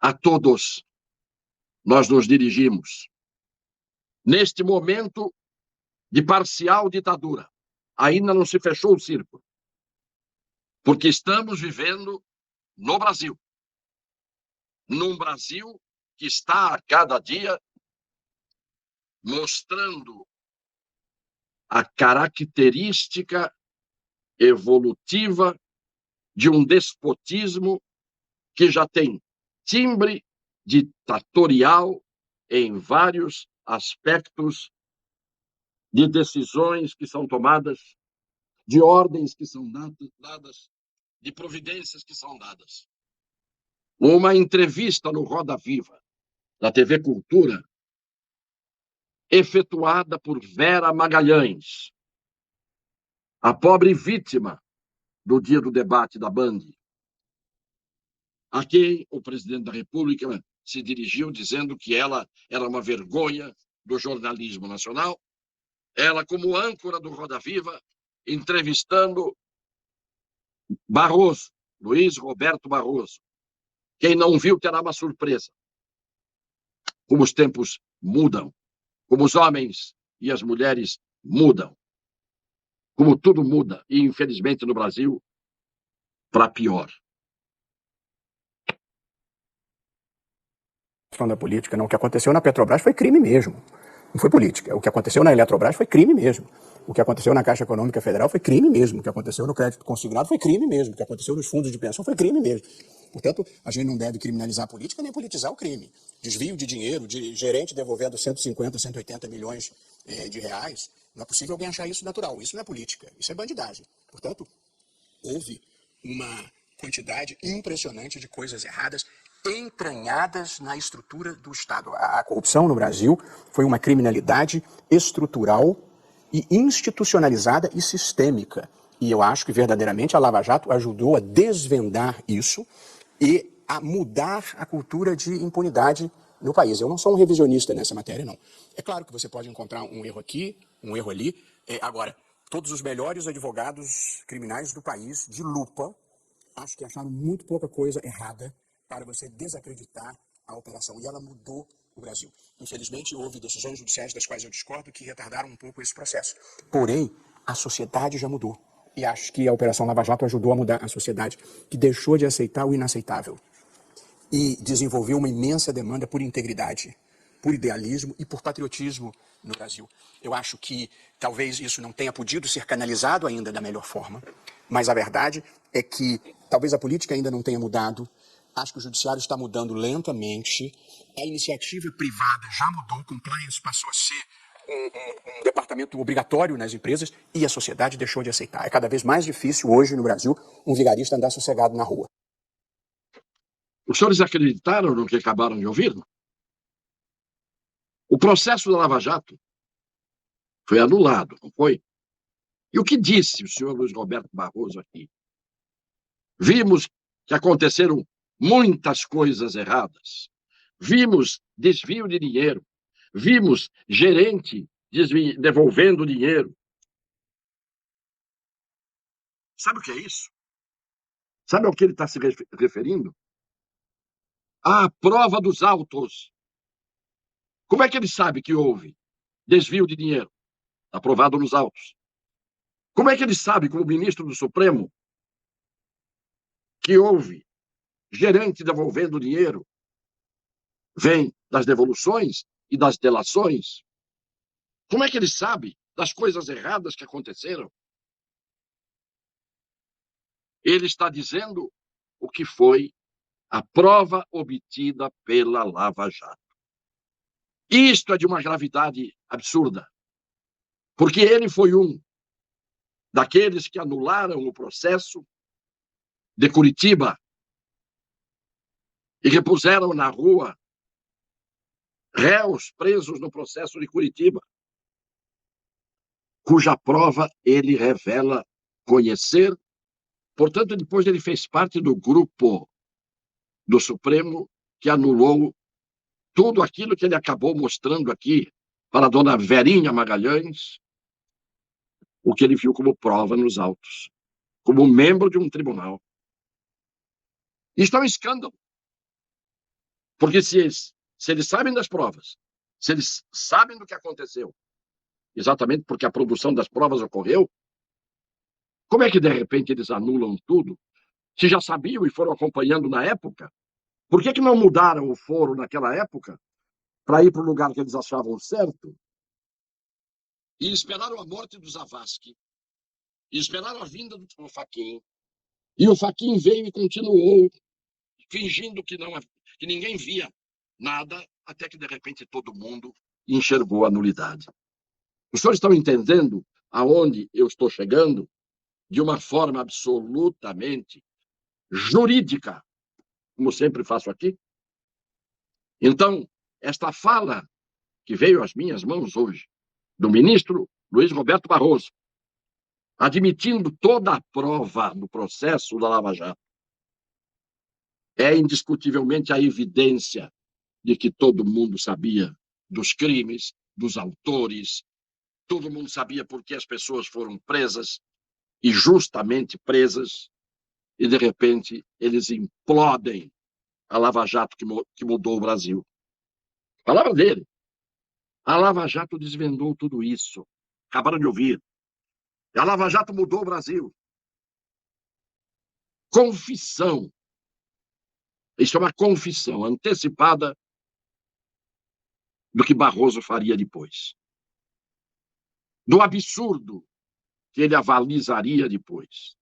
a todos nós nos dirigimos. Neste momento de parcial ditadura, ainda não se fechou o círculo, porque estamos vivendo no Brasil, num Brasil que está a cada dia mostrando a característica evolutiva de um despotismo que já tem timbre ditatorial em vários aspectos de decisões que são tomadas, de ordens que são dadas, de providências que são dadas. Uma entrevista no Roda Viva, da TV Cultura, efetuada por Vera Magalhães, a pobre vítima do dia do debate da Band, a quem o presidente da República se dirigiu dizendo que ela era uma vergonha do jornalismo nacional, ela como âncora do Roda Viva, entrevistando Barroso, Luiz Roberto Barroso. Quem não viu terá uma surpresa. Como os tempos mudam, como os homens e as mulheres mudam, como tudo muda, e infelizmente no Brasil, para pior. Da política, não. O que aconteceu na Petrobras foi crime mesmo. Não foi política. O que aconteceu na Eletrobras foi crime mesmo. O que aconteceu na Caixa Econômica Federal foi crime mesmo. O que aconteceu no crédito consignado foi crime mesmo. O que aconteceu nos fundos de pensão foi crime mesmo. Portanto, a gente não deve criminalizar a política nem politizar o crime. Desvio de dinheiro, de gerente devolvendo 150, 180 milhões de reais, não é possível alguém achar isso natural. Isso não é política, isso é bandidagem. Portanto, houve uma quantidade impressionante de coisas erradas entranhadas na estrutura do Estado. A corrupção no Brasil foi uma criminalidade estrutural e institucionalizada e sistêmica. E eu acho que verdadeiramente a Lava Jato ajudou a desvendar isso e a mudar a cultura de impunidade no país. Eu não sou um revisionista nessa matéria, não. É claro que você pode encontrar um erro aqui, um erro ali. Agora, todos os melhores advogados criminais do país, de lupa, acho que acharam muito pouca coisa errada para você desacreditar a operação. E ela mudou o Brasil. Infelizmente, houve decisões judiciais das quais eu discordo que retardaram um pouco esse processo. Porém, a sociedade já mudou. E acho que a Operação Lava Jato ajudou a mudar a sociedade, que deixou de aceitar o inaceitável. E desenvolveu uma imensa demanda por integridade, por idealismo e por patriotismo no Brasil. Eu acho que talvez isso não tenha podido ser canalizado ainda da melhor forma, mas a verdade é que talvez a política ainda não tenha mudado. Acho que o judiciário está mudando lentamente. A iniciativa privada já mudou, o compliance passou a ser um departamento obrigatório nas empresas e a sociedade deixou de aceitar. É cada vez mais difícil hoje no Brasil um vigarista andar sossegado na rua. Os senhores acreditaram no que acabaram de ouvir? O processo da Lava Jato foi anulado, não foi? E o que disse o senhor Luiz Roberto Barroso aqui? Vimos que aconteceram muitas coisas erradas. Vimos desvio de dinheiro. Vimos gerente devolvendo dinheiro. Sabe o que é isso? Sabe ao que ele está se referindo? À prova dos autos. Como é que ele sabe que houve desvio de dinheiro? Aprovado nos autos. Como é que ele sabe, como ministro do Supremo, que houve gerente devolvendo dinheiro? Vem das devoluções e das delações. Como é que ele sabe das coisas erradas que aconteceram? Ele está dizendo o que foi a prova obtida pela Lava Jato. Isto é de uma gravidade absurda, porque ele foi um daqueles que anularam o processo de Curitiba e repuseram na rua réus presos no processo de Curitiba, cuja prova ele revela conhecer. Portanto, depois ele fez parte do grupo do Supremo que anulou tudo aquilo que ele acabou mostrando aqui para a dona Verinha Magalhães, o que ele viu como prova nos autos, como membro de um tribunal. Isto é um escândalo. Porque se eles sabem das provas, se eles sabem do que aconteceu, exatamente porque a produção das provas ocorreu, como é que, de repente, eles anulam tudo? Se já sabiam e foram acompanhando na época, por que não mudaram o foro naquela época para ir para o lugar que eles achavam certo e esperaram a morte do Zavascki, e esperaram a vinda do Fachin, e o Fachin veio e continuou fingindo que ninguém via nada, até que, de repente, todo mundo enxergou a nulidade. Os senhores estão entendendo aonde eu estou chegando de uma forma absolutamente jurídica, como sempre faço aqui? Então, esta fala que veio às minhas mãos hoje, do ministro Luiz Roberto Barroso, admitindo toda a prova do processo da Lava Jato, é indiscutivelmente a evidência de que todo mundo sabia dos crimes, dos autores, todo mundo sabia por que as pessoas foram presas, e justamente presas, e de repente eles implodem a Lava Jato que mudou o Brasil. Palavra dele. A Lava Jato desvendou tudo isso. Acabaram de ouvir. A Lava Jato mudou o Brasil. Confissão. Isso é uma confissão antecipada do que Barroso faria depois. Do absurdo que ele avalizaria depois.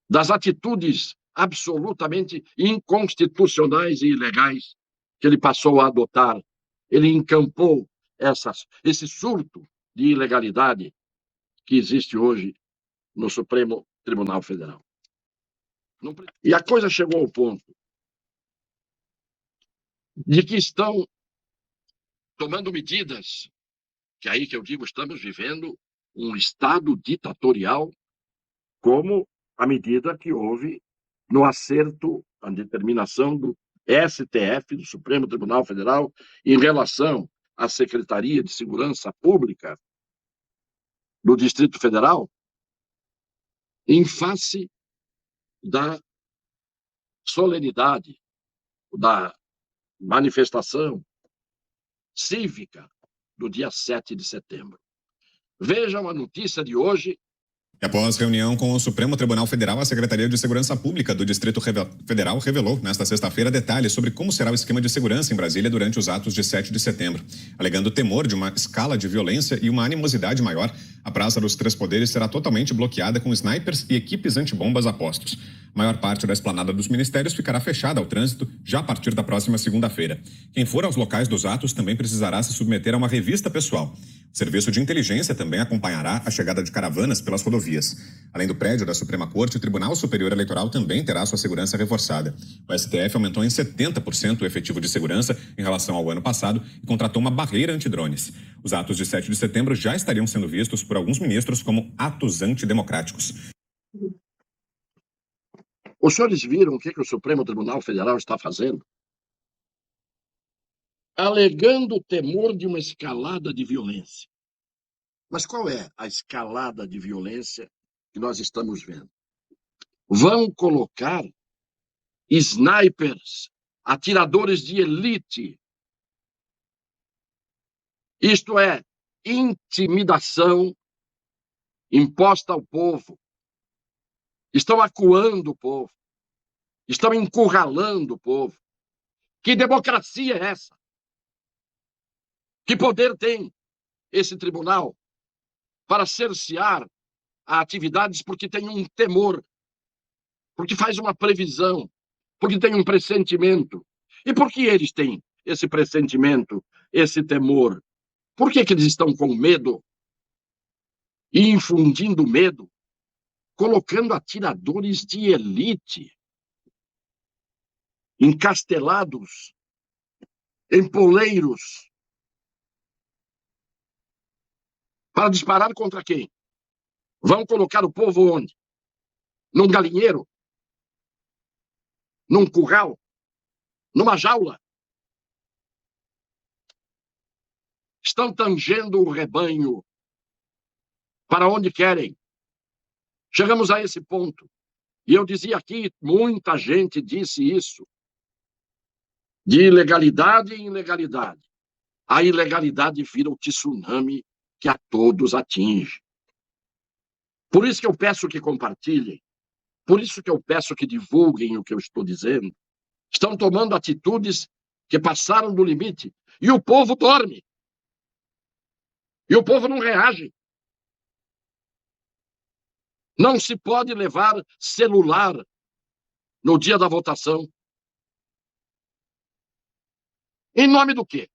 Das atitudes absolutamente inconstitucionais e ilegais que ele passou a adotar. Ele encampou esse surto de ilegalidade que existe hoje no Supremo Tribunal Federal. E a coisa chegou ao ponto de que estão tomando medidas, que é aí que eu digo, estamos vivendo um estado ditatorial, como a medida que houve no acerto, a determinação do STF, do Supremo Tribunal Federal, em relação à Secretaria de Segurança Pública do Distrito Federal, em face da solenidade, da manifestação cívica do dia 7 de setembro. Vejam a notícia de hoje. Após reunião com o Supremo Tribunal Federal, a Secretaria de Segurança Pública do Distrito Federal revelou, nesta sexta-feira, detalhes sobre como será o esquema de segurança em Brasília durante os atos de 7 de setembro. Alegando temor de uma escala de violência e uma animosidade maior, a Praça dos Três Poderes será totalmente bloqueada com snipers e equipes antibombas a postos. A maior parte da esplanada dos ministérios ficará fechada ao trânsito já a partir da próxima segunda-feira. Quem for aos locais dos atos também precisará se submeter a uma revista pessoal. O Serviço de Inteligência também acompanhará a chegada de caravanas pelas rodovias. Além do prédio da Suprema Corte, o Tribunal Superior Eleitoral também terá sua segurança reforçada. O STF aumentou em 70% o efetivo de segurança em relação ao ano passado e contratou uma barreira antidrones. Os atos de 7 de setembro já estariam sendo vistos por alguns ministros como atos antidemocráticos. Os senhores viram o que o Supremo Tribunal Federal está fazendo? Alegando o temor de uma escalada de violência. Mas qual é a escalada de violência que nós estamos vendo? Vão colocar snipers, atiradores de elite. Isto é, intimidação imposta ao povo. Estão acuando o povo. Estão encurralando o povo. Que democracia é essa? Que poder tem esse tribunal para cercear a atividades porque tem um temor, porque faz uma previsão, porque tem um pressentimento? E por que eles têm esse pressentimento, esse temor? Por que eles estão com medo e infundindo medo, colocando atiradores de elite encastelados em poleiros para disparar contra quem? Vão colocar o povo onde? Num galinheiro? Num curral? Numa jaula? Estão tangendo o rebanho para onde querem. Chegamos a esse ponto. E eu dizia aqui, muita gente disse isso. de ilegalidade em ilegalidade. A ilegalidade vira o tsunami que a todos atinge. Por isso que eu peço que compartilhem, por isso que eu peço que divulguem o que eu estou dizendo. Estão tomando atitudes que passaram do limite e o povo dorme. E o povo não reage. Não se pode levar celular no dia da votação. Em nome do quê?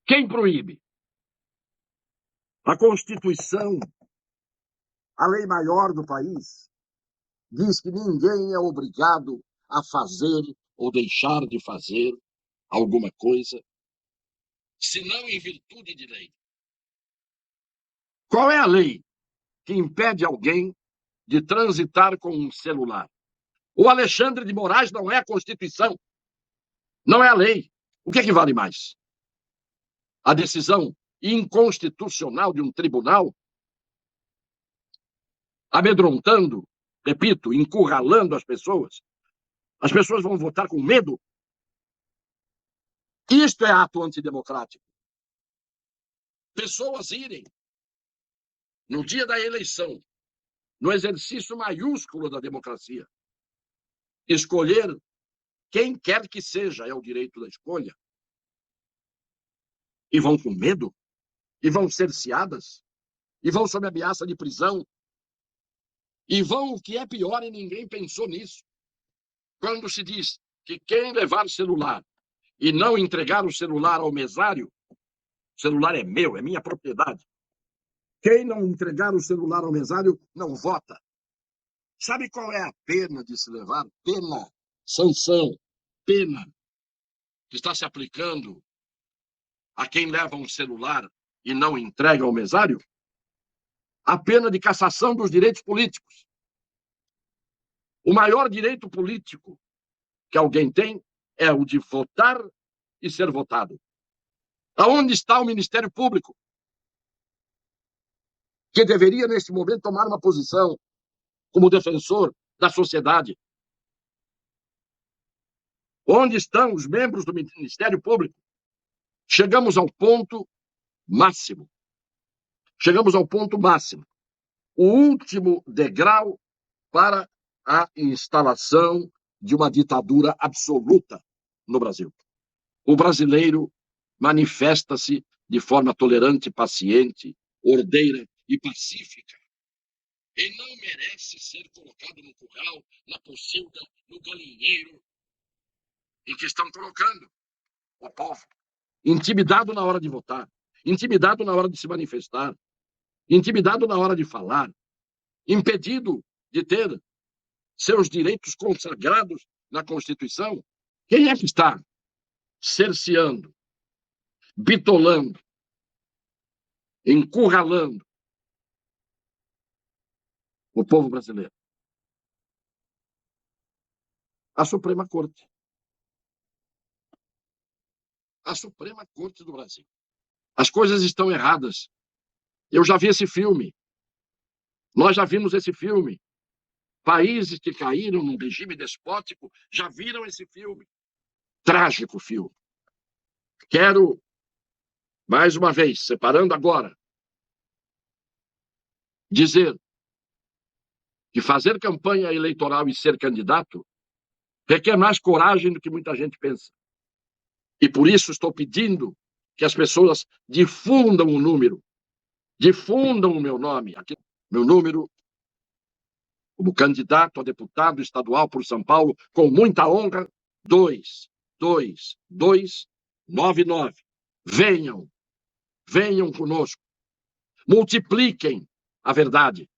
Quem proíbe? A Constituição, a lei maior do país, diz que ninguém é obrigado a fazer ou deixar de fazer alguma coisa, senão em virtude de lei. Qual é a lei que impede alguém de transitar com um celular? O Alexandre de Moraes não é a Constituição, não é a lei. O que é que vale mais? A decisão inconstitucional de um tribunal, amedrontando, repito, encurralando as pessoas? As pessoas vão votar com medo? Isto é ato antidemocrático. Pessoas irem, no dia da eleição, no exercício maiúsculo da democracia, escolher quem quer que seja, é o direito da escolha, e vão com medo, e vão cerceadas, e vão sob ameaça de prisão, e vão, o que é pior, e ninguém pensou nisso, quando se diz que quem levar celular e não entregar o celular ao mesário, o celular é meu, é minha propriedade. Quem não entregar o celular ao mesário não vota. Sabe qual é a pena de se levar? Pena, sanção, pena que está se aplicando a quem leva um celular e não entrega ao mesário? A pena de cassação dos direitos políticos. O maior direito político que alguém tem é o de votar e ser votado. Aonde está o Ministério Público? Que deveria, neste momento, tomar uma posição como defensor da sociedade. Onde estão os membros do Ministério Público? Chegamos ao ponto máximo. Chegamos ao ponto máximo. O último degrau para a instalação de uma ditadura absoluta no Brasil. O brasileiro manifesta-se de forma tolerante, paciente, ordeira e pacífica. E não merece ser colocado no curral, na pocilga, no galinheiro, em que estão colocando o povo. Intimidado na hora de votar, intimidado na hora de se manifestar, intimidado na hora de falar, impedido de ter seus direitos consagrados na Constituição. Quem é que está cerceando, bitolando, encurralando o povo brasileiro? A Suprema Corte. A Suprema Corte do Brasil. As coisas estão erradas. Eu já vi esse filme. Nós já vimos esse filme. Países que caíram num regime despótico já viram esse filme. Trágico filme. Quero, mais uma vez, separando agora, dizer que fazer campanha eleitoral e ser candidato requer mais coragem do que muita gente pensa. E por isso estou pedindo que as pessoas difundam o número, difundam o meu nome, aqui, meu número, como candidato a deputado estadual por São Paulo, com muita honra, 2299. Venham conosco. Multipliquem a verdade.